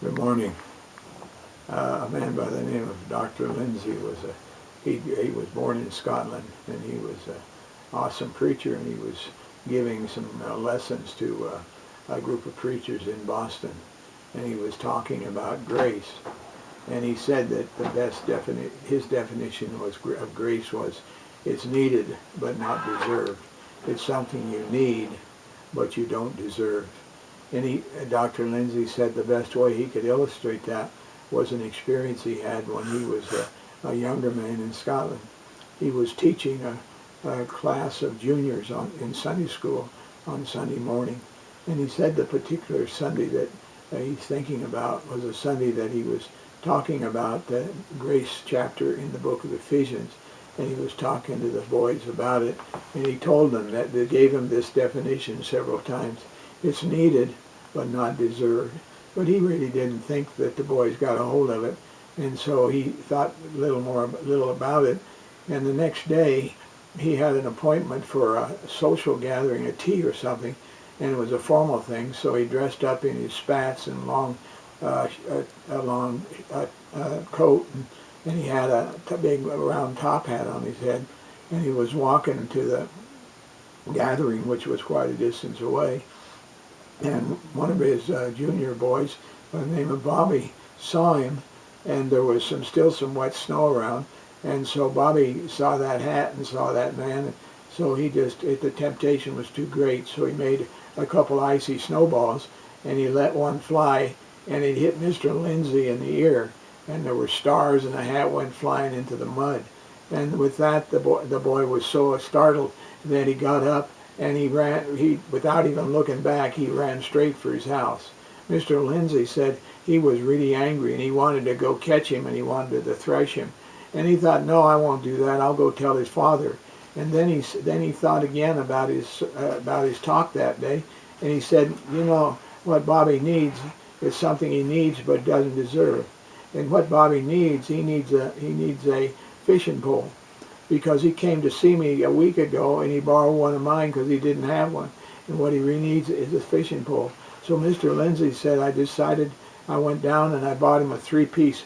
Good morning. A man by the name of Dr. Lindsay he was born in Scotland, and he was an awesome preacher, and he was giving some lessons to a group of preachers in Boston, and he was talking about grace, and he said that his definition of grace was it's needed but not deserved. It's something you need but you don't deserve. And Dr. Lindsay said the best way he could illustrate that was an experience he had when he was a younger man in Scotland. He was teaching a class of juniors in Sunday school on Sunday morning. And he said the particular Sunday that he's thinking about was a Sunday that he was talking about the grace chapter in the book of Ephesians. And he was talking to the boys about it. And he told them that they gave him this definition several times. It's needed but not deserved. But he really didn't think that the boys got a hold of it, and so he thought little about it. And the next day he had an appointment for a social gathering, a tea or something, and it was a formal thing, so he dressed up in his spats and long coat, and he had a big round top hat on his head, and he was walking to the gathering, which was quite a distance away. And one of his junior boys by the name of Bobby saw him, and there was still some wet snow around, and so Bobby saw that hat and saw that man, and so the temptation was too great, so he made a couple icy snowballs, and he let one fly, and it hit Mr. Lindsay in the ear, and there were stars, and the hat went flying into the mud. And with that, the boy was so startled that he got up, and without even looking back, he ran straight for his house. Mr. Lindsay said he was really angry, and he wanted to go catch him, and he wanted to thresh him. And he thought, no, I won't do that. I'll go tell his father. And then he thought again about his talk that day, and he said, you know, what Bobby needs is something he needs but doesn't deserve. And what Bobby needs, he needs a fishing pole, because he came to see me a week ago and he borrowed one of mine because he didn't have one. And what he really needs is a fishing pole. So Mr. Lindsay said, I went down and I bought him a 3-piece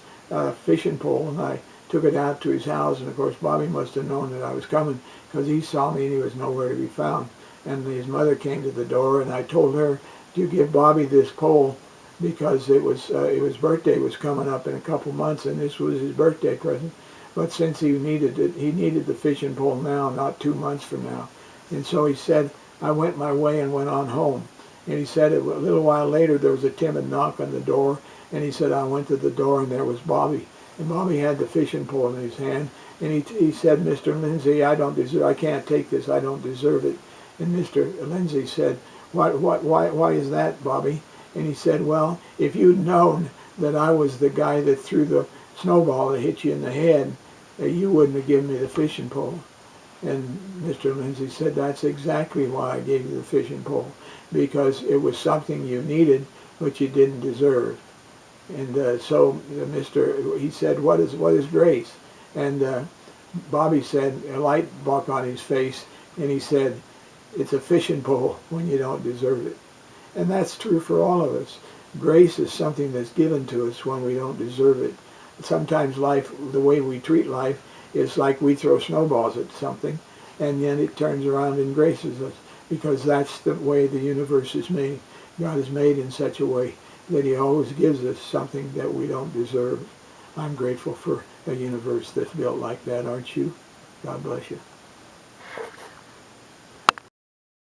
fishing pole, and I took it out to his house. And of course Bobby must have known that I was coming, because he saw me and he was nowhere to be found. And his mother came to the door, and I told her to give Bobby this pole, because his birthday was coming up in a couple months, and this was his birthday present. But since he needed the fishing pole now, not 2 months from now. And so he said, I went my way and went on home. And he said a little while later there was a timid knock on the door, and he said, I went to the door and there was Bobby. And Bobby had the fishing pole in his hand, and he said, Mr. Lindsay, I can't take this, I don't deserve it. And Mr. Lindsay said, why is that, Bobby? And he said, well, if you'd known that I was the guy that threw the snowball that hit you in the head, you wouldn't have given me the fishing pole. And Mr. Lindsay said, that's exactly why I gave you the fishing pole, because it was something you needed but you didn't deserve. And he said, what is grace? And Bobby said, a light broke on his face, and he said, it's a fishing pole when you don't deserve it. And that's true for all of us. Grace is something that's given to us when we don't deserve it. Sometimes life, the way we treat life, is like we throw snowballs at something, and then it turns around and graces us, because that's the way the universe is made. God is made in such a way that he always gives us something that we don't deserve. I'm grateful for a universe that's built like that, aren't you? God bless you.